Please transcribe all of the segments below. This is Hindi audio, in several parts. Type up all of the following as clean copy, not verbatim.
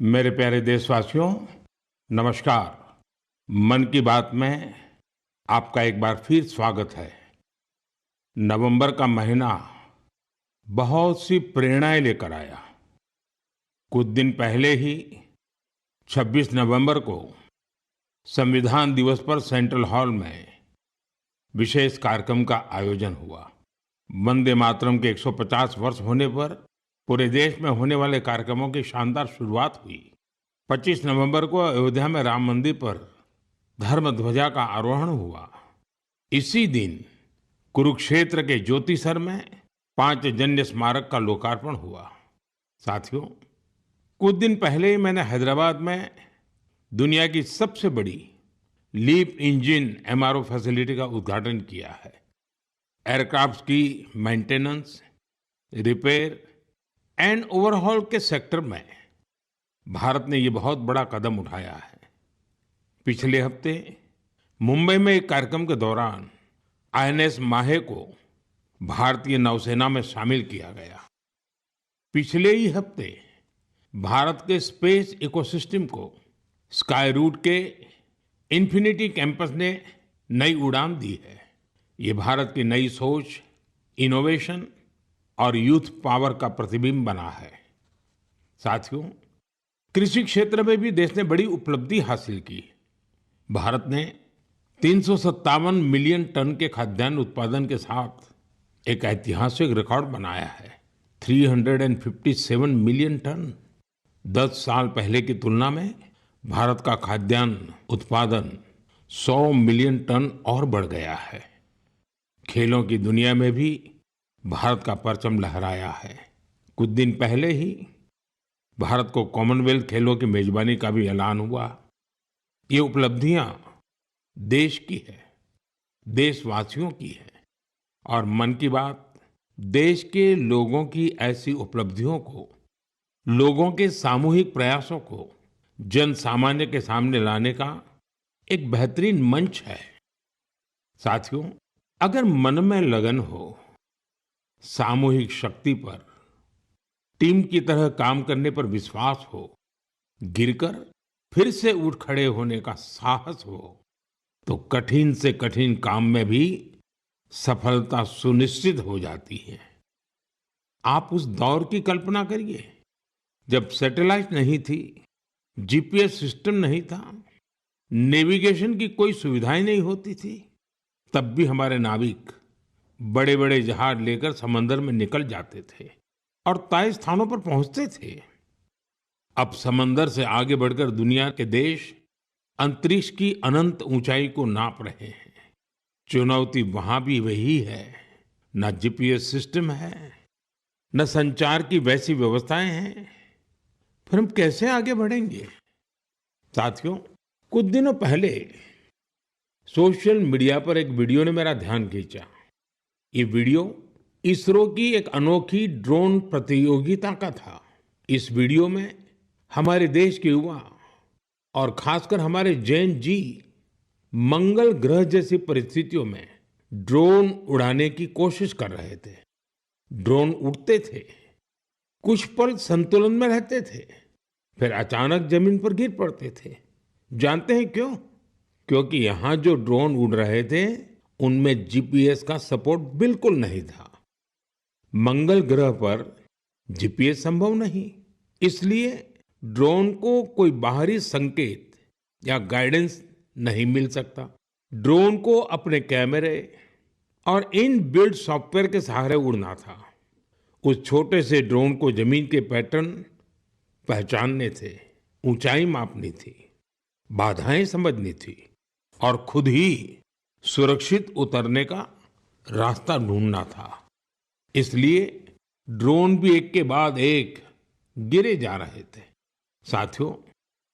मेरे प्यारे देशवासियों, नमस्कार। मन की बात में आपका एक बार फिर स्वागत है। नवंबर का महीना बहुत सी प्रेरणाएं लेकर आया। कुछ दिन पहले ही 26 नवंबर को संविधान दिवस पर सेंट्रल हॉल में विशेष कार्यक्रम का आयोजन हुआ। वंदे मातरम के 150 वर्ष होने पर पूरे देश में होने वाले कार्यक्रमों की शानदार शुरुआत हुई। 25 नवंबर को अयोध्या में राम मंदिर पर धर्म ध्वजा का आरोहण हुआ। इसी दिन कुरुक्षेत्र के ज्योतिसर में पांचजन्य स्मारक का लोकार्पण हुआ। साथियों, कुछ दिन पहले ही मैंने हैदराबाद में दुनिया की सबसे बड़ी लीप इंजन एमआरओ फैसिलिटी का उद्घाटन किया है। एयरक्राफ्ट की मेंटेनेंस, रिपेयर एंड ओवरहॉल के सेक्टर में भारत ने ये बहुत बड़ा कदम उठाया है। पिछले हफ्ते मुंबई में एक कार्यक्रम के दौरान आईएनएस माहे को भारतीय नौसेना में शामिल किया गया। पिछले ही हफ्ते भारत के स्पेस इकोसिस्टम को स्काई रूट के इन्फिनिटी कैंपस ने नई उड़ान दी है। ये भारत की नई सोच, इनोवेशन और यूथ पावर का प्रतिबिंब बना है। साथियों, कृषि क्षेत्र में भी देश ने बड़ी उपलब्धि हासिल की। भारत ने 357 मिलियन टन के खाद्यान्न उत्पादन के साथ एक ऐतिहासिक रिकॉर्ड बनाया है। 357 मिलियन टन। 10 साल पहले की तुलना में भारत का खाद्यान्न उत्पादन 100 मिलियन टन और बढ़ गया है। खेलों की दुनिया में भी भारत का परचम लहराया है। कुछ दिन पहले ही भारत को कॉमनवेल्थ खेलों की मेजबानी का भी ऐलान हुआ। ये उपलब्धियां देश की है, देशवासियों की है। और मन की बात देश के लोगों की ऐसी उपलब्धियों को, लोगों के सामूहिक प्रयासों को जन सामान्य के सामने लाने का एक बेहतरीन मंच है। साथियों, अगर मन में लगन हो, सामूहिक शक्ति पर, टीम की तरह काम करने पर विश्वास हो, गिरकर फिर से उठ खड़े होने का साहस हो, तो कठिन से कठिन काम में भी सफलता सुनिश्चित हो जाती है। आप उस दौर की कल्पना करिए जब सैटेलाइट नहीं थी, जीपीएस सिस्टम नहीं था, नेविगेशन की कोई सुविधाएं नहीं होती थी। तब भी हमारे नाविक बड़े बड़े जहाज लेकर समंदर में निकल जाते थे और तय स्थानों पर पहुंचते थे। अब समंदर से आगे बढ़कर दुनिया के देश अंतरिक्ष की अनंत ऊंचाई को नाप रहे हैं। चुनौती वहां भी वही है। न जीपीएस सिस्टम है, न संचार की वैसी व्यवस्थाएं हैं। फिर हम कैसे आगे बढ़ेंगे? साथियों, कुछ दिनों पहले सोशल मीडिया पर एक वीडियो ने मेरा ध्यान खींचा। ये वीडियो इसरो की एक अनोखी ड्रोन प्रतियोगिता का था। इस वीडियो में हमारे देश के युवा और खासकर हमारे जैन जी मंगल ग्रह जैसी परिस्थितियों में ड्रोन उड़ाने की कोशिश कर रहे थे। ड्रोन उड़ते थे, कुछ पल संतुलन में रहते थे, फिर अचानक जमीन पर गिर पड़ते थे। जानते हैं क्यों? क्योंकि यहाँ जो ड्रोन उड़ रहे थे उनमें जीपीएस का सपोर्ट बिल्कुल नहीं था। मंगल ग्रह पर जीपीएस संभव नहीं, इसलिए ड्रोन को कोई बाहरी संकेत या गाइडेंस नहीं मिल सकता। ड्रोन को अपने कैमरे और इन बिल्ड सॉफ्टवेयर के सहारे उड़ना था। उस छोटे से ड्रोन को जमीन के पैटर्न पहचानने थे, ऊंचाई मापनी थी, बाधाएं समझनी थी और खुद ही सुरक्षित उतरने का रास्ता ढूंढना था। इसलिए ड्रोन भी एक के बाद एक गिरे जा रहे थे। साथियों,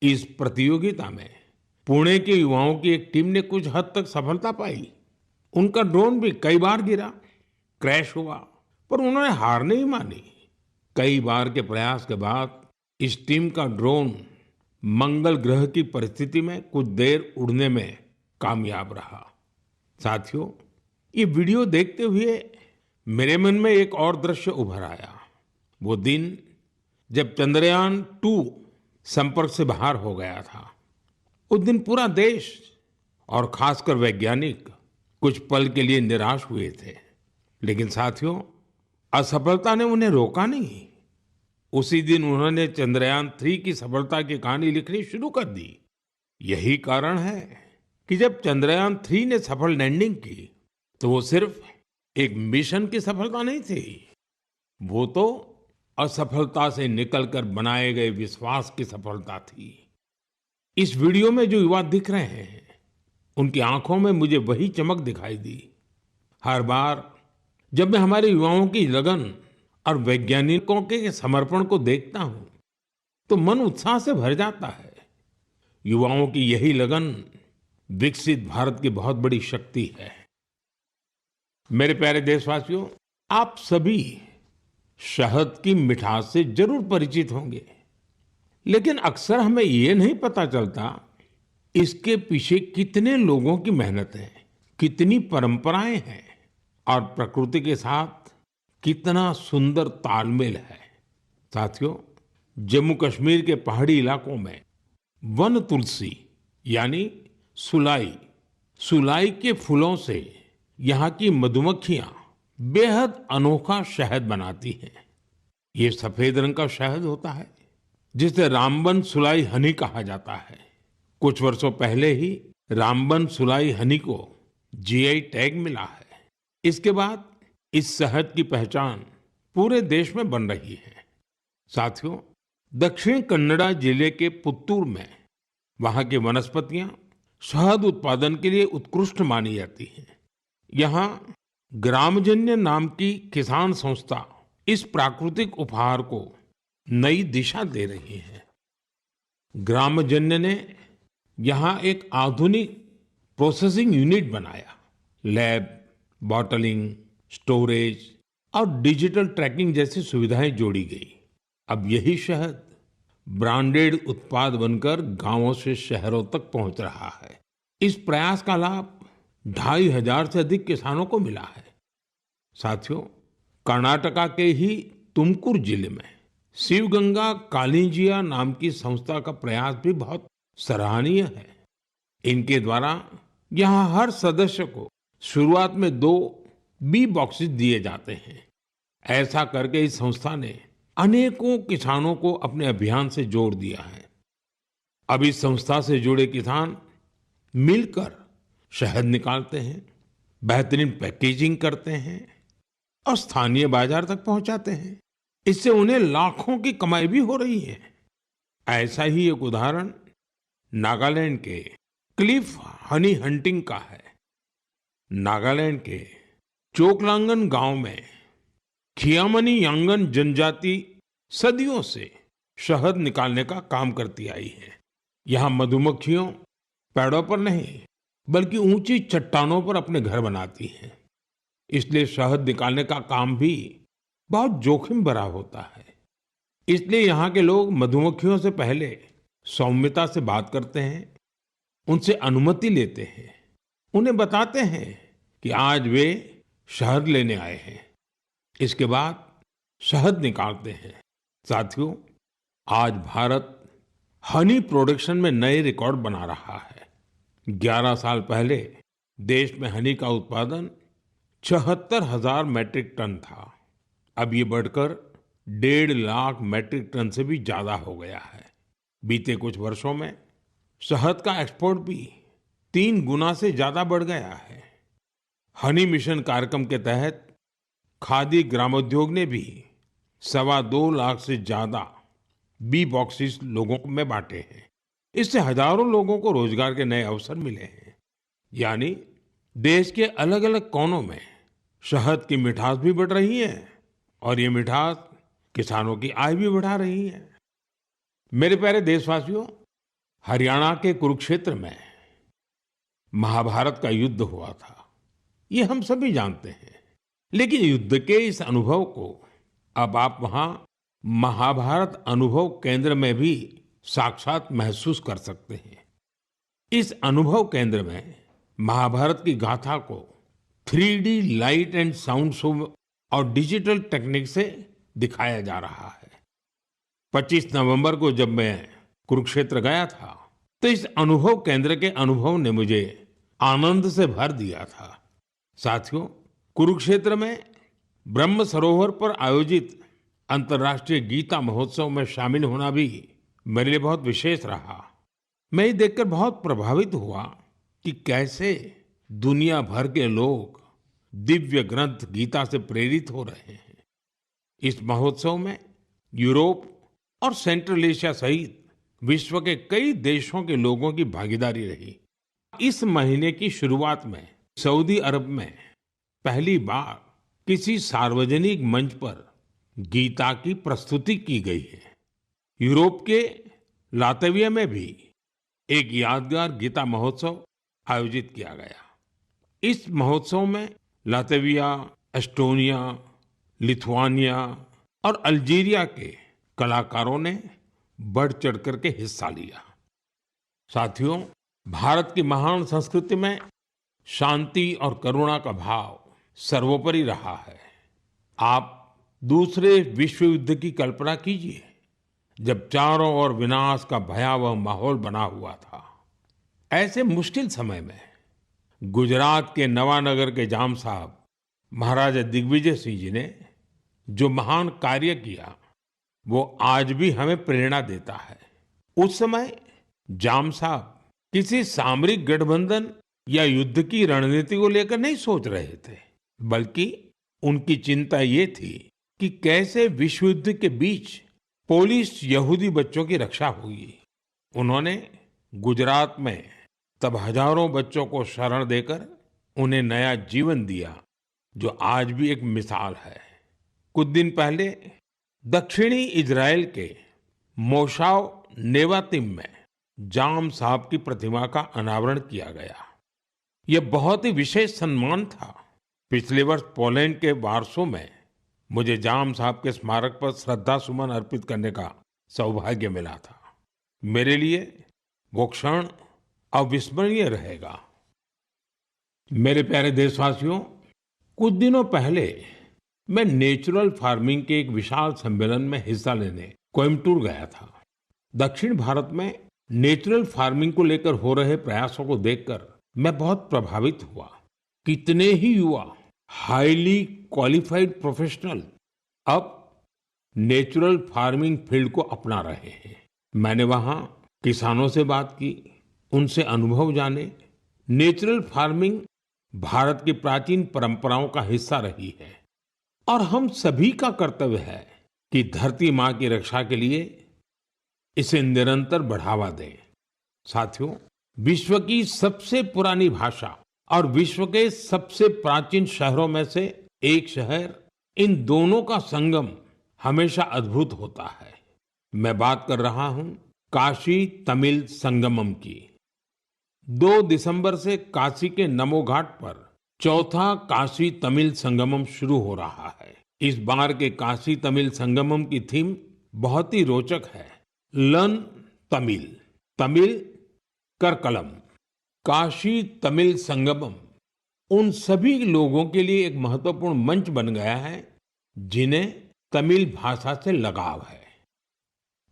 इस प्रतियोगिता में पुणे के युवाओं की एक टीम ने कुछ हद तक सफलता पाई। उनका ड्रोन भी कई बार गिरा, क्रैश हुआ, पर उन्होंने हार नहीं मानी। कई बार के प्रयास के बाद इस टीम का ड्रोन मंगल ग्रह की परिस्थिति में कुछ देर उड़ने में कामयाब रहा। साथियों, ये वीडियो देखते हुए मेरे मन में एक और दृश्य उभर आया। वो दिन जब चंद्रयान 2 संपर्क से बाहर हो गया था। उस दिन पूरा देश और खासकर वैज्ञानिक कुछ पल के लिए निराश हुए थे। लेकिन साथियों, असफलता ने उन्हें रोका नहीं। उसी दिन उन्होंने चंद्रयान-3 की सफलता की कहानी लिखनी शुरू कर दी। यही कारण है कि जब चंद्रयान-3 ने सफल लैंडिंग की, तो वो सिर्फ एक मिशन की सफलता नहीं थी, वो तो असफलता से निकलकर बनाए गए विश्वास की सफलता थी। इस वीडियो में जो युवा दिख रहे हैं, उनकी आंखों में मुझे वही चमक दिखाई दी। हर बार जब मैं हमारे युवाओं की लगन और वैज्ञानिकों के समर्पण को देखता हूं, तो मन उत्साह से भर जाता है। युवाओं की यही लगन विकसित भारत की बहुत बड़ी शक्ति है। मेरे प्यारे देशवासियों, आप सभी शहद की मिठास से जरूर परिचित होंगे, लेकिन अक्सर हमें ये नहीं पता चलता इसके पीछे कितने लोगों की मेहनत है, कितनी परंपराएं हैं और प्रकृति के साथ कितना सुंदर तालमेल है। साथियों, जम्मू कश्मीर के पहाड़ी इलाकों में वन तुलसी यानी सुलाई, सुलाई के फूलों से यहाँ की मधुमक्खियां बेहद अनोखा शहद बनाती हैं। ये सफेद रंग का शहद होता है, जिसे रामबन सुलाई हनी कहा जाता है। कुछ वर्षों पहले ही रामबन सुलाई हनी को जीआई टैग मिला है। इसके बाद इस शहद की पहचान पूरे देश में बन रही है। साथियों, दक्षिण कन्नड़ा जिले के पुत्तूर में वहां की वनस्पतियां शहद उत्पादन के लिए उत्कृष्ट मानी जाती हैं। यहाँ ग्रामजन्य नाम की किसान संस्था इस प्राकृतिक उपहार को नई दिशा दे रही है। ग्रामजन्य ने यहाँ एक आधुनिक प्रोसेसिंग यूनिट बनाया। लैब, बॉटलिंग, स्टोरेज और डिजिटल ट्रैकिंग जैसी सुविधाएं जोड़ी गई। अब यही शहद ब्रांडेड उत्पाद बनकर गांवों से शहरों तक पहुंच रहा है। इस प्रयास का लाभ 2,500 से अधिक किसानों को मिला है। साथियों, कर्नाटका के ही तुमकुर जिले में शिवगंगा कालिंजिया नाम की संस्था का प्रयास भी बहुत सराहनीय है। इनके द्वारा यहाँ हर सदस्य को शुरुआत में 2 बी बॉक्सेस दिए जाते हैं। ऐसा करके इस संस्था ने अनेकों किसानों को अपने अभियान से जोड़ दिया है। अब इस संस्था से जुड़े किसान मिलकर शहद निकालते हैं, बेहतरीन पैकेजिंग करते हैं और स्थानीय बाजार तक पहुंचाते हैं। इससे उन्हें लाखों की कमाई भी हो रही है। ऐसा ही एक उदाहरण नागालैंड के क्लिफ हनी हंटिंग का है। नागालैंड के चोकलांगन गांव में खियामनी यांगन जनजाति सदियों से शहद निकालने का काम करती आई है। यहाँ मधुमक्खियों पेड़ों पर नहीं, बल्कि ऊंची चट्टानों पर अपने घर बनाती हैं। इसलिए शहद निकालने का काम भी बहुत जोखिम भरा होता है। इसलिए यहाँ के लोग मधुमक्खियों से पहले सौम्यता से बात करते हैं, उनसे अनुमति लेते हैं, उन्हें बताते हैं कि आज वे शहद लेने आए हैं। इसके बाद शहद निकालते हैं। साथियों, आज भारत हनी प्रोडक्शन में नए रिकॉर्ड बना रहा है। 11 साल पहले देश में हनी का उत्पादन 76,000 मैट्रिक टन था। अब ये बढ़कर 1.5 लाख मैट्रिक टन से भी ज्यादा हो गया है। बीते कुछ वर्षों में शहद का एक्सपोर्ट भी 3 गुना से ज्यादा बढ़ गया है। हनी मिशन कार्यक्रम के तहत खादी ग्रामोद्योग ने भी 2.25 लाख से ज्यादा बी बॉक्सेस लोगों में बांटे हैं। इससे हजारों लोगों को रोजगार के नए अवसर मिले हैं। यानी देश के अलग अलग कोनों में शहद की मिठास भी बढ़ रही है और ये मिठास किसानों की आय भी बढ़ा रही है। मेरे प्यारे देशवासियों, हरियाणा के कुरुक्षेत्र में महाभारत का युद्ध हुआ था, ये हम सभी जानते हैं। लेकिन युद्ध के इस अनुभव को अब आप वहां महाभारत अनुभव केंद्र में भी साक्षात महसूस कर सकते हैं। इस अनुभव केंद्र में महाभारत की गाथा को 3D light and sound show और डिजिटल टेक्निक से दिखाया जा रहा है। 25 नवंबर को जब मैं कुरुक्षेत्र गया था तो इस अनुभव केंद्र के अनुभव ने मुझे आनंद से भर दिया था। साथियों, कुरुक्षेत्र में ब्रह्म सरोवर पर आयोजित अंतर्राष्ट्रीय गीता महोत्सव में शामिल होना भी मेरे लिए बहुत विशेष रहा। मैं ये देखकर बहुत प्रभावित हुआ कि कैसे दुनिया भर के लोग दिव्य ग्रंथ गीता से प्रेरित हो रहे हैं। इस महोत्सव में यूरोप और सेंट्रल एशिया सहित विश्व के कई देशों के लोगों की भागीदारी रही। इस महीने की शुरुआत में सऊदी अरब में पहली बार किसी सार्वजनिक मंच पर गीता की प्रस्तुति की गई है। यूरोप के लातविया में भी एक यादगार गीता महोत्सव आयोजित किया गया। इस महोत्सव में लातविया, एस्टोनिया, लिथुआनिया और अल्जीरिया के कलाकारों ने बढ़ चढ़ करके हिस्सा लिया। साथियों, भारत की महान संस्कृति में शांति और करुणा का भाव सर्वोपरि रहा है। आप दूसरे विश्व युद्ध की कल्पना कीजिए, जब चारों ओर विनाश का भयावह माहौल बना हुआ था। ऐसे मुश्किल समय में गुजरात के नवानगर के जाम साहब महाराजा दिग्विजय सिंह जी ने जो महान कार्य किया, वो आज भी हमें प्रेरणा देता है। उस समय जाम साहब किसी सामरिक गठबंधन या युद्ध की रणनीति को लेकर नहीं सोच रहे थे, बल्कि उनकी चिंता ये थी कि कैसे विश्व युद्ध के बीच पोलिश यहूदी बच्चों की रक्षा होगी। उन्होंने गुजरात में तब हजारों बच्चों को शरण देकर उन्हें नया जीवन दिया, जो आज भी एक मिसाल है। कुछ दिन पहले दक्षिणी इजराइल के मोशाव नेवातिम में जाम साहब की प्रतिमा का अनावरण किया गया। यह बहुत ही विशेष सम्मान था। पिछले वर्ष पोलैंड के वार्सो में मुझे जाम साहब के स्मारक पर श्रद्धा सुमन अर्पित करने का सौभाग्य मिला था। मेरे लिए वो क्षण अविस्मरणीय रहेगा। मेरे प्यारे देशवासियों, कुछ दिनों पहले मैं नेचुरल फार्मिंग के एक विशाल सम्मेलन में हिस्सा लेने कोयम्बटूर गया था। दक्षिण भारत में नेचुरल फार्मिंग को लेकर हो रहे प्रयासों को देखकर मैं बहुत प्रभावित हुआ। कितने ही युवा हाईली क्वालिफाइड प्रोफेशनल अब नेचुरल फार्मिंग फील्ड को अपना रहे हैं। मैंने वहां किसानों से बात की, उनसे अनुभव जाने। नेचुरल फार्मिंग भारत की प्राचीन परंपराओं का हिस्सा रही है और हम सभी का कर्तव्य है कि धरती माँ की रक्षा के लिए इसे निरंतर बढ़ावा दें। साथियों, विश्व की सबसे पुरानी भाषा और विश्व के सबसे प्राचीन शहरों में से एक शहर, इन दोनों का संगम हमेशा अद्भुत होता है। मैं बात कर रहा हूं काशी तमिल संगमम की। 2 दिसंबर से काशी के नमो घाट पर चौथा काशी तमिल संगमम शुरू हो रहा है। इस बार के काशी तमिल संगमम की थीम बहुत ही रोचक है। लर्न तमिल, तमिल कर कलम। काशी तमिल संगमम उन सभी लोगों के लिए एक महत्वपूर्ण मंच बन गया है जिन्हें तमिल भाषा से लगाव है।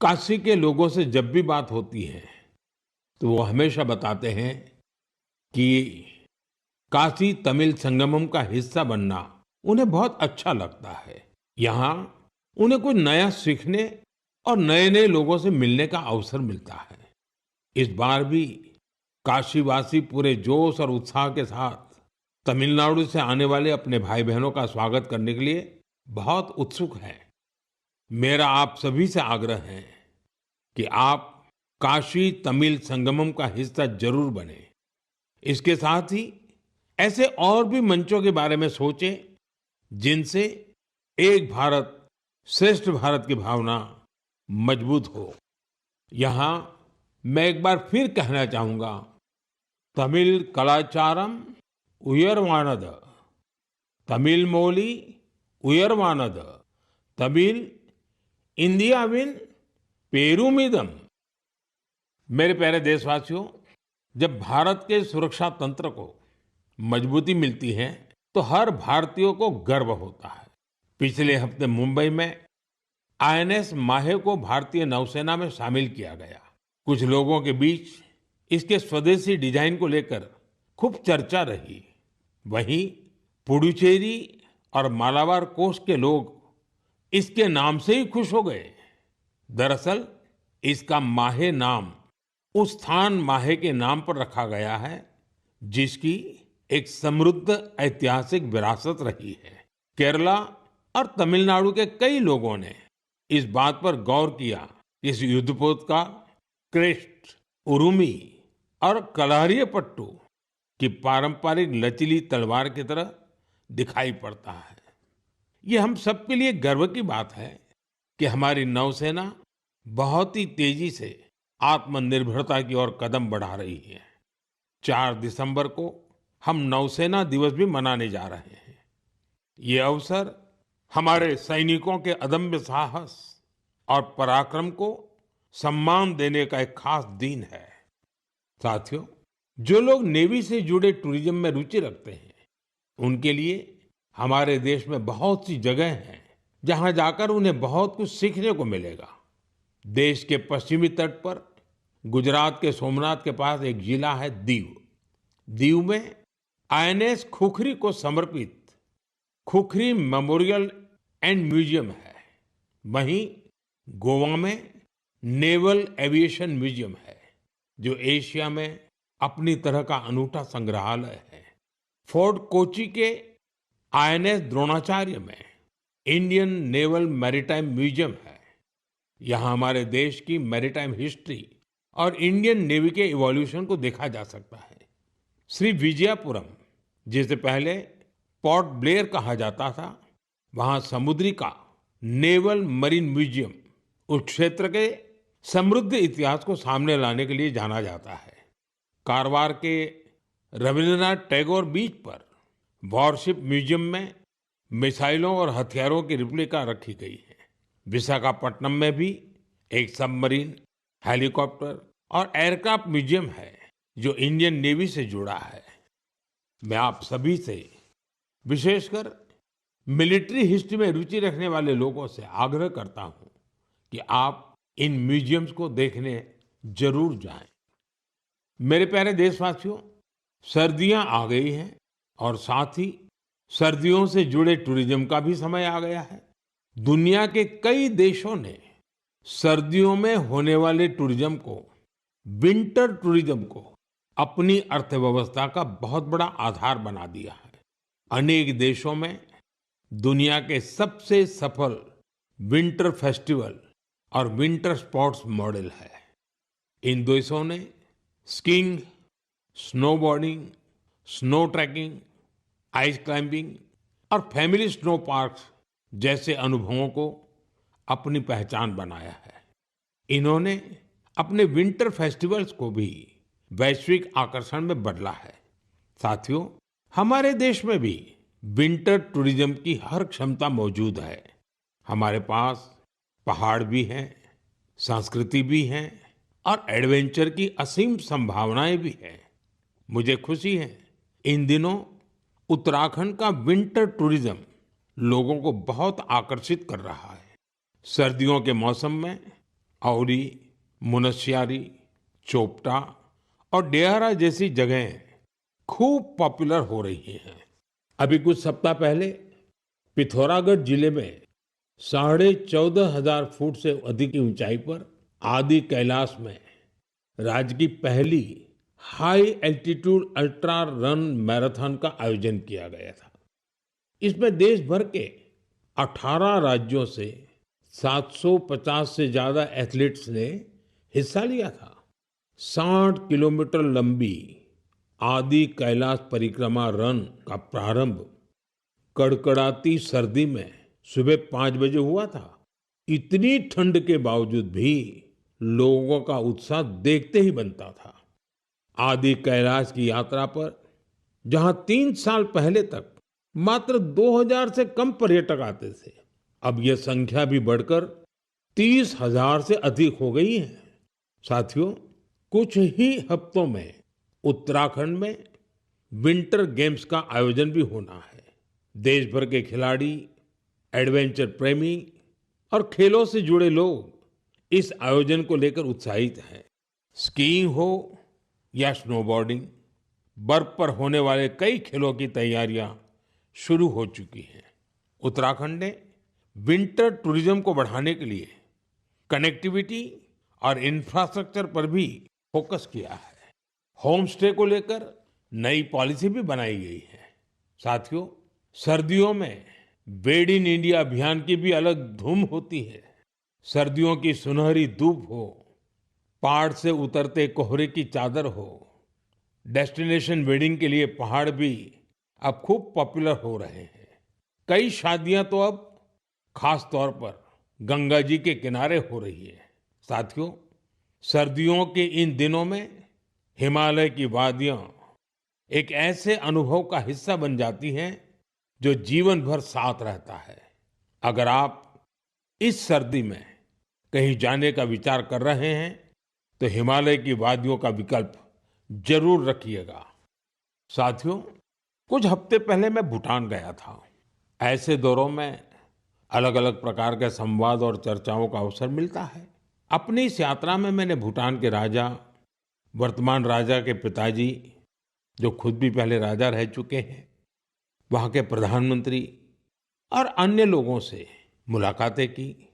काशी के लोगों से जब भी बात होती है तो वो हमेशा बताते हैं कि काशी तमिल संगमम का हिस्सा बनना उन्हें बहुत अच्छा लगता है। यहाँ उन्हें कुछ नया सीखने और नए नए लोगों से मिलने का अवसर मिलता है। इस बार भी काशीवासी पूरे जोश और उत्साह के साथ तमिलनाडु से आने वाले अपने भाई बहनों का स्वागत करने के लिए बहुत उत्सुक हैं। मेरा आप सभी से आग्रह है कि आप काशी तमिल संगमम का हिस्सा जरूर बने। इसके साथ ही ऐसे और भी मंचों के बारे में सोचें जिनसे एक भारत श्रेष्ठ भारत की भावना मजबूत हो। यहाँ मैं एक बार फिर कहना चाहूंगा, तमिल कलाचारम उयर्वानद, तमिल मोली उयर्वानद, तमिल इंडियाविन पेरुमिदम। मेरे प्यारे देशवासियों, जब भारत के सुरक्षा तंत्र को मजबूती मिलती है तो हर भारतीय को गर्व होता है। पिछले हफ्ते मुंबई में आईएनएस माहे को भारतीय नौसेना में शामिल किया गया। कुछ लोगों के बीच इसके स्वदेशी डिजाइन को लेकर खूब चर्चा रही। वहीं पुडुचेरी और मालाबार कोस्ट के लोग इसके नाम से ही खुश हो गए। दरअसल इसका माहे नाम उस स्थान माहे के नाम पर रखा गया है जिसकी एक समृद्ध ऐतिहासिक विरासत रही है। केरला और तमिलनाडु के कई लोगों ने इस बात पर गौर किया कि इस युद्धपोत का क्रेस्ट, उरुमी और कलारियापट्टू की पारंपरिक लचीली तलवार की तरह दिखाई पड़ता है। ये हम सबके लिए गर्व की बात है कि हमारी नौसेना बहुत ही तेजी से आत्मनिर्भरता की ओर कदम बढ़ा रही है। 4 दिसंबर को हम नौसेना दिवस भी मनाने जा रहे हैं। ये अवसर हमारे सैनिकों के अदम्य साहस और पराक्रम को सम्मान देने का एक खास दिन है। साथियों, जो लोग नेवी से जुड़े टूरिज्म में रुचि रखते हैं, उनके लिए हमारे देश में बहुत सी जगह हैं जहां जाकर उन्हें बहुत कुछ सीखने को मिलेगा। देश के पश्चिमी तट पर गुजरात के सोमनाथ के पास एक जिला है दीव। दीव में आईएनएस खुखरी को समर्पित खुखरी मेमोरियल एंड म्यूजियम है। वहीं गोवा में नेवल एविएशन म्यूजियम है जो एशिया में अपनी तरह का अनूठा संग्रहालय है। फोर्ट कोची के आईएनएस द्रोणाचार्य में इंडियन नेवल मैरीटाइम म्यूजियम है। यहाँ हमारे देश की मैरीटाइम हिस्ट्री और इंडियन नेवी के इवोल्यूशन को देखा जा सकता है। श्री विजयपुरम, जिसे पहले पोर्ट ब्लेयर कहा जाता था, वहाँ समुद्री का नेवल मरीन म्यूजियम उस क्षेत्र के समृद्ध इतिहास को सामने लाने के लिए जाना जाता है। कारवार के रविंद्रनाथ टैगोर बीच पर वॉरशिप म्यूजियम में मिसाइलों और हथियारों की रिप्लिका रखी गई है। विशाखापट्टनम में भी एक सबमरीन, हेलीकॉप्टर और एयरक्राफ्ट म्यूजियम है जो इंडियन नेवी से जुड़ा है। मैं आप सभी से, विशेषकर मिलिट्री हिस्ट्री में रुचि रखने वाले लोगों से आग्रह करता हूं कि आप इन म्यूजियम्स को देखने जरूर जाएं। मेरे प्यारे देशवासियों, सर्दियां आ गई हैं और साथ ही सर्दियों से जुड़े टूरिज्म का भी समय आ गया है। दुनिया के कई देशों ने सर्दियों में होने वाले टूरिज्म को, विंटर टूरिज्म को अपनी अर्थव्यवस्था का बहुत बड़ा आधार बना दिया है। अनेक देशों में दुनिया के सबसे सफल विंटर फेस्टिवल और विंटर स्पोर्ट्स मॉडल है। इन देशों ने skiing, snowboarding, snow trekking, ice climbing और फैमिली स्नो पार्क्स जैसे अनुभवों को अपनी पहचान बनाया है। इन्होंने अपने विंटर फेस्टिवल्स को भी वैश्विक आकर्षण में बदला है। साथियों, हमारे देश में भी विंटर टूरिज्म की हर क्षमता मौजूद है। हमारे पास पहाड़ भी हैं, संस्कृति भी है और एडवेंचर की असीम संभावनाएं भी हैं। मुझे खुशी है इन दिनों उत्तराखंड का विंटर टूरिज्म लोगों को बहुत आकर्षित कर रहा है। सर्दियों के मौसम में औली, मुनस्यारी, चोपटा और डेहरा जैसी जगहें खूब पॉपुलर हो रही हैं। अभी कुछ सप्ताह पहले पिथौरागढ़ जिले में 14,500 फुट से अधिक की ऊंचाई पर आदि कैलाश में राज्य की पहली high altitude ultra run marathon का आयोजन किया गया था। इसमें देश भर के 18 राज्यों से 750 से ज्यादा एथलीट्स ने हिस्सा लिया था। 60 किलोमीटर लंबी आदि कैलाश परिक्रमा रन का प्रारंभ कड़कड़ाती सर्दी में सुबह 5 बजे हुआ था। इतनी ठंड के बावजूद भी लोगों का उत्साह देखते ही बनता था। आदि कैलाश की यात्रा पर जहां 3 साल पहले तक मात्र 2000 से कम पर्यटक आते थे, अब यह संख्या भी बढ़कर 30,000 से अधिक हो गई है। साथियों, कुछ ही हफ्तों में उत्तराखंड में विंटर गेम्स का आयोजन भी होना है। देश भर के खिलाड़ी, एडवेंचर प्रेमी और खेलों से जुड़े लोग इस आयोजन को लेकर उत्साहित हैं। स्कीइंग हो या स्नोबोर्डिंग, बर्फ पर होने वाले कई खेलों की तैयारियां शुरू हो चुकी हैं। उत्तराखंड ने विंटर टूरिज्म को बढ़ाने के लिए कनेक्टिविटी और इंफ्रास्ट्रक्चर पर भी फोकस किया है। होम स्टे को लेकर नई पॉलिसी भी बनाई गई है। साथियों, सर्दियों में बेड इन इंडिया अभियान की भी अलग धूम होती है। सर्दियों की सुनहरी धूप हो, पहाड़ से उतरते कोहरे की चादर हो, डेस्टिनेशन वेडिंग के लिए पहाड़ भी अब खूब पॉपुलर हो रहे हैं। कई शादियां तो अब खास तौर पर गंगा जी के किनारे हो रही है। साथियों, सर्दियों के इन दिनों में हिमालय की वादियां एक ऐसे अनुभव का हिस्सा बन जाती हैं जो जीवन भर साथ रहता है। अगर आप इस सर्दी में कहीं जाने का विचार कर रहे हैं तो हिमालय की वादियों का विकल्प जरूर रखिएगा। साथियों, कुछ हफ्ते पहले मैं भूटान गया था। ऐसे दौरों में अलग अलग प्रकार के संवाद और चर्चाओं का अवसर मिलता है। अपनी इस यात्रा में मैंने भूटान के राजा, वर्तमान राजा के पिताजी, जो खुद भी पहले राजा रह चुके हैं, वहाँ के प्रधानमंत्री और अन्य लोगों से मुलाकातें की।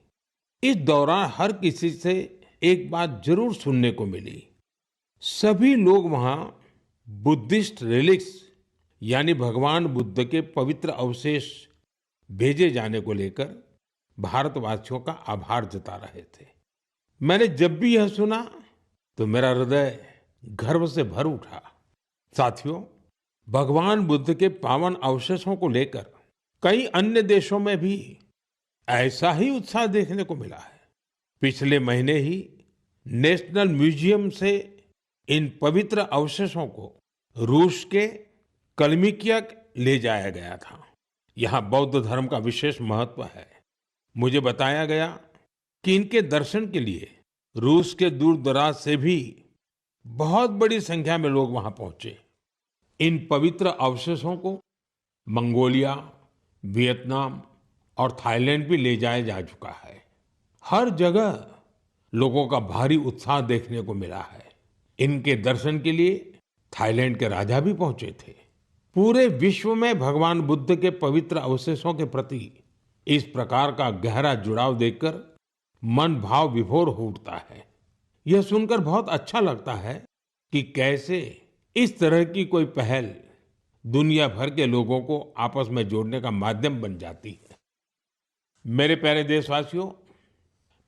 इस दौरान हर किसी से एक बात जरूर सुनने को मिली। सभी लोग वहाँ बुद्धिस्ट रिलिक्स यानी भगवान बुद्ध के पवित्र अवशेष भेजे जाने को लेकर भारतवासियों का आभार जता रहे थे। मैंने जब भी यह सुना तो मेरा हृदय गर्व से भर उठा। साथियों, भगवान बुद्ध के पावन अवशेषों को लेकर कई अन्य देशों में भी ऐसा ही उत्साह देखने को मिला है। पिछले महीने ही नेशनल म्यूजियम से इन पवित्र अवशेषों को रूस के कलमिकिया ले जाया गया था। यहाँ बौद्ध धर्म का विशेष महत्व है। मुझे बताया गया कि इनके दर्शन के लिए रूस के दूर दराज से भी बहुत बड़ी संख्या में लोग वहां पहुंचे। इन पवित्र अवशेषों को मंगोलिया, वियतनाम और थाईलैंड भी ले जाया जा चुका है। हर जगह लोगों का भारी उत्साह देखने को मिला है। इनके दर्शन के लिए थाईलैंड के राजा भी पहुंचे थे। पूरे विश्व में भगवान बुद्ध के पवित्र अवशेषों के प्रति इस प्रकार का गहरा जुड़ाव देखकर मन भाव विभोर हो उठता है। यह सुनकर बहुत अच्छा लगता है कि कैसे इस तरह की कोई पहल दुनिया भर के लोगों को आपस में जोड़ने का माध्यम बन जाती है। मेरे प्यारे देशवासियों,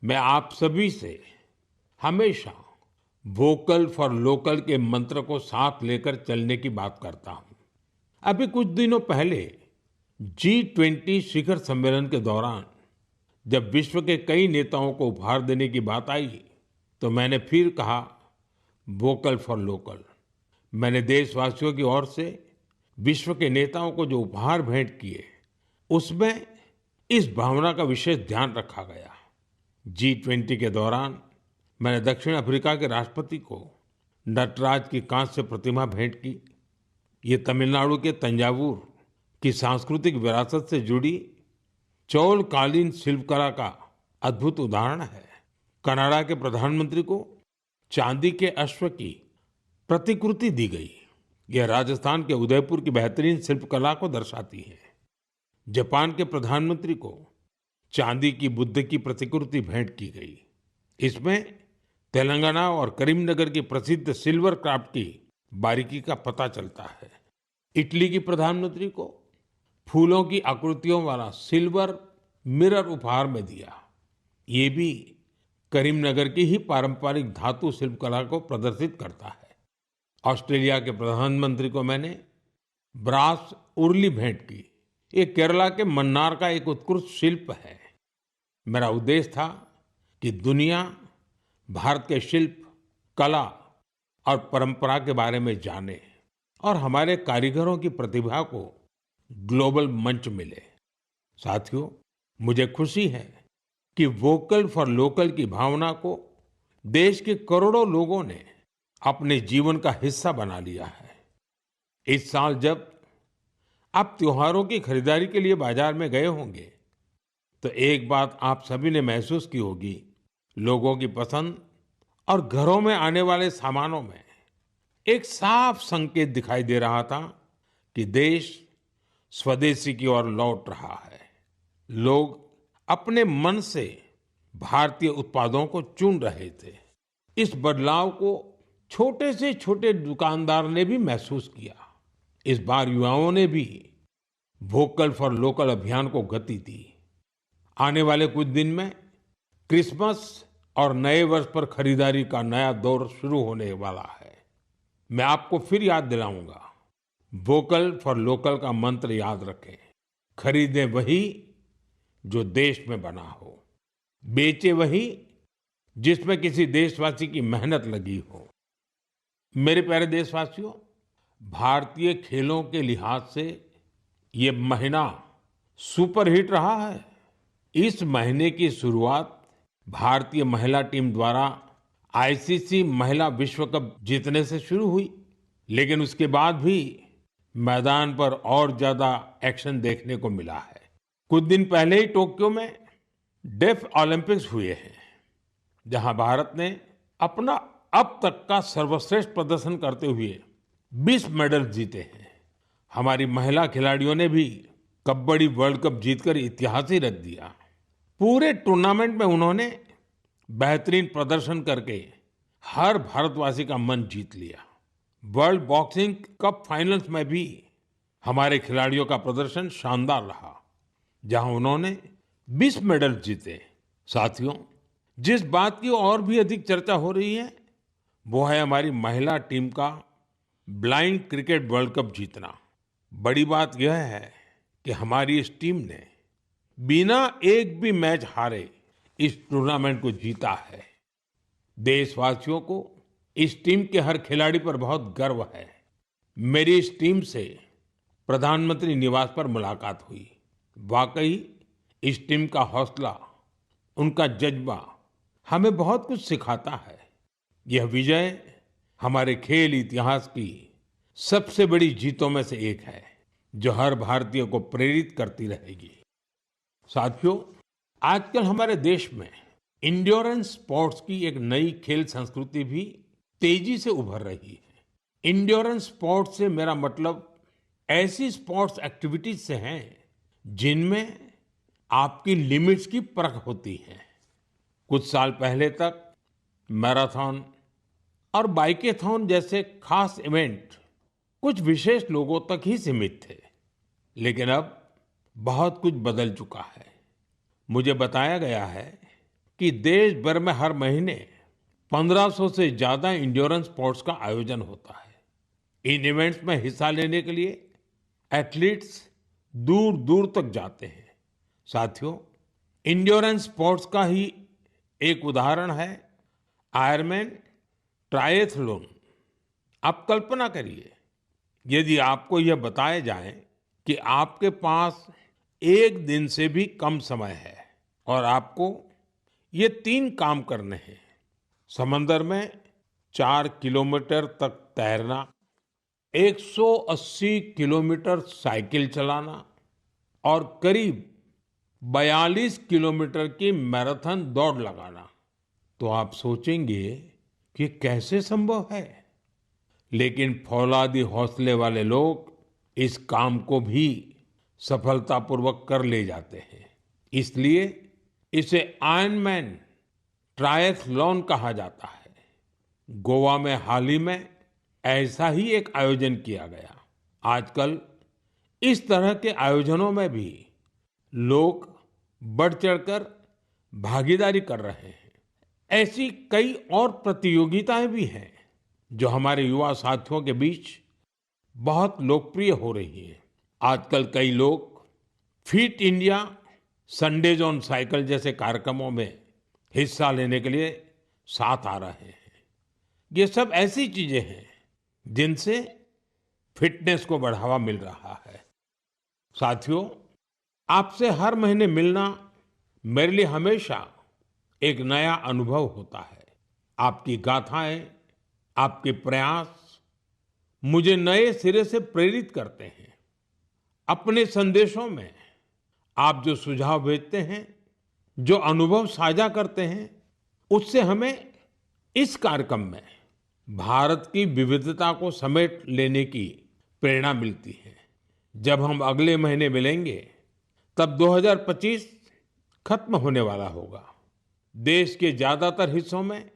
मैं आप सभी से हमेशा वोकल फॉर लोकल के मंत्र को साथ लेकर चलने की बात करता हूं। अभी कुछ दिनों पहले G20 शिखर सम्मेलन के दौरान जब विश्व के कई नेताओं को उपहार देने की बात आई तो मैंने फिर कहा वोकल फॉर लोकल। मैंने देशवासियों की ओर से विश्व के नेताओं को जो उपहार भेंट किए उसमें इस भावना का विशेष ध्यान रखा गया। G20 के दौरान मैंने दक्षिण अफ्रीका के राष्ट्रपति को नटराज की कांस्य प्रतिमा भेंट की। ये तमिलनाडु के तंजावुर की सांस्कृतिक विरासत से जुड़ी चौलकालीन शिल्पकला का अद्भुत उदाहरण है। कनाडा के प्रधानमंत्री को चांदी के अश्व की प्रतिकृति दी गई। यह राजस्थान के उदयपुर की बेहतरीन शिल्पकला को दर्शाती है। जापान के प्रधानमंत्री को चांदी की बुद्ध की प्रतिकृति भेंट की गई। इसमें तेलंगाना और करीमनगर की प्रसिद्ध सिल्वर क्राफ्ट की बारीकी का पता चलता है। इटली की प्रधानमंत्री को फूलों की आकृतियों वाला सिल्वर मिरर उपहार में दिया। ये भी करीमनगर की ही पारंपरिक धातु शिल्पकला को प्रदर्शित करता है। ऑस्ट्रेलिया के प्रधानमंत्री को मैंने ब्रास उर्ली भेंट की। ये केरला के मन्नार का एक उत्कृष्ट शिल्प है। मेरा उद्देश्य था कि दुनिया भारत के शिल्प, कला और परंपरा के बारे में जाने और हमारे कारीगरों की प्रतिभा को ग्लोबल मंच मिले। साथियों, मुझे खुशी है कि वोकल फॉर लोकल की भावना को देश के करोड़ों लोगों ने अपने जीवन का हिस्सा बना लिया है। इस साल जब आप त्योहारों की खरीदारी के लिए बाजार में गए होंगे तो एक बात आप सभी ने महसूस की होगी, लोगों की पसंद और घरों में आने वाले सामानों में एक साफ संकेत दिखाई दे रहा था कि देश स्वदेशी की ओर लौट रहा है। लोग अपने मन से भारतीय उत्पादों को चुन रहे थे। इस बदलाव को छोटे से छोटे दुकानदार ने भी महसूस किया। इस बार युवाओं ने भी वोकल फॉर लोकल अभियान को गति दी। आने वाले कुछ दिन में क्रिसमस और नए वर्ष पर खरीदारी का नया दौर शुरू होने वाला है। मैं आपको फिर याद दिलाऊंगा, वोकल फॉर लोकल का मंत्र याद रखें। खरीदें वही जो देश में बना हो, बेचे वही जिसमें किसी देशवासी की मेहनत लगी हो। मेरे प्यारे देशवासियों, भारतीय खेलों के लिहाज से ये महीना सुपरहिट रहा है। इस महीने की शुरुआत भारतीय महिला टीम द्वारा आईसीसी महिला विश्व कप जीतने से शुरू हुई, लेकिन उसके बाद भी मैदान पर और ज्यादा एक्शन देखने को मिला है। कुछ दिन पहले ही टोक्यो में डेफ ओलंपिक्स हुए हैं, जहां भारत ने अपना अब तक का सर्वश्रेष्ठ प्रदर्शन करते हुए 20 मेडल जीते हैं। हमारी महिला खिलाड़ियों ने भी कबड्डी वर्ल्ड कप जीतकर इतिहास ही रच दिया। पूरे टूर्नामेंट में उन्होंने बेहतरीन प्रदर्शन करके हर भारतवासी का मन जीत लिया। वर्ल्ड बॉक्सिंग कप फाइनल्स में भी हमारे खिलाड़ियों का प्रदर्शन शानदार रहा, जहां उन्होंने 20 मेडल जीते। साथियों, जिस बात की और भी अधिक चर्चा हो रही है वो है हमारी महिला टीम का ब्लाइंड क्रिकेट वर्ल्ड कप जीतना। बड़ी बात यह है कि हमारी इस टीम ने बिना एक भी मैच हारे इस टूर्नामेंट को जीता है। देशवासियों को इस टीम के हर खिलाड़ी पर बहुत गर्व है। मेरी इस टीम से प्रधानमंत्री निवास पर मुलाकात हुई। वाकई इस टीम का हौसला, उनका जज्बा हमें बहुत कुछ सिखाता है। यह विजय हमारे खेल इतिहास की सबसे बड़ी जीतों में से एक है, जो हर भारतीय को प्रेरित करती रहेगी। साथियों, आजकल हमारे देश में इंड्योरेंस स्पोर्ट्स की एक नई खेल संस्कृति भी तेजी से उभर रही है। इंड्योरेंस स्पोर्ट्स से मेरा मतलब ऐसी स्पोर्ट्स एक्टिविटीज से है जिनमें आपकी लिमिट्स की परख होती है। कुछ साल पहले तक मैराथन और बाइकेथॉन जैसे खास इवेंट कुछ विशेष लोगों तक ही सीमित थे, लेकिन अब बहुत कुछ बदल चुका है। मुझे बताया गया है कि देश भर में हर महीने 1500 से ज्यादा इंड्योरेंस स्पोर्ट्स का आयोजन होता है। इन इवेंट्स में हिस्सा लेने के लिए एथलीट्स दूर दूर तक जाते हैं। साथियों, इंड्योरेंस स्पोर्ट्स का ही एक उदाहरण है आयरमैन ट्रायथलॉन। आप कल्पना करिए, यदि आपको यह बताया जाए कि आपके पास एक दिन से भी कम समय है और आपको ये 3 काम करने हैं: समंदर में 4 किलोमीटर तक तैरना, 180 किलोमीटर साइकिल चलाना और करीब 42 किलोमीटर की मैराथन दौड़ लगाना, तो आप सोचेंगे कि कैसे संभव है। लेकिन फौलादी हौसले वाले लोग इस काम को भी सफलतापूर्वक कर ले जाते हैं। इसलिए इसे आयरनमैन ट्रायथलॉन कहा जाता है। गोवा में हाल ही में ऐसा ही एक आयोजन किया गया। आजकल इस तरह के आयोजनों में भी लोग बढ़ चढ़कर भागीदारी कर रहे हैं। ऐसी कई और प्रतियोगिताएं भी हैं जो हमारे युवा साथियों के बीच बहुत लोकप्रिय हो रही हैं। आजकल कई लोग fit India, Sundays on cycle जैसे कार्यक्रमों में हिस्सा लेने के लिए साथ आ रहे हैं। ये सब ऐसी चीजें हैं जिनसे फिटनेस को बढ़ावा मिल रहा है। साथियों, आपसे हर महीने मिलना मेरे लिए हमेशा एक नया अनुभव होता है। आपकी गाथाएं, आपके प्रयास मुझे नए सिरे से प्रेरित करते हैं। अपने संदेशों में आप जो सुझाव भेजते हैं, जो अनुभव साझा करते हैं, उससे हमें इस कार्यक्रम में भारत की विविधता को समेट लेने की प्रेरणा मिलती है। जब हम अगले महीने मिलेंगे तब 2025 खत्म होने वाला होगा। देश के ज्यादातर हिस्सों में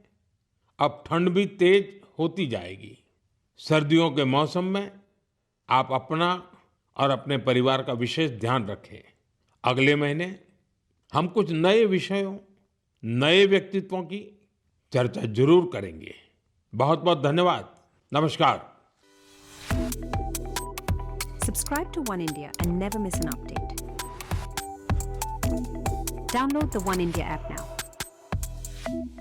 अब ठंड भी तेज होती जाएगी। सर्दियों के मौसम में आप अपना और अपने परिवार का विशेष ध्यान रखें। अगले महीने हम कुछ नए विषयों, नए व्यक्तित्वों की चर्चा जरूर करेंगे। बहुत बहुत धन्यवाद। नमस्कार। Subscribe to One India and never miss an update. Download the One India app now.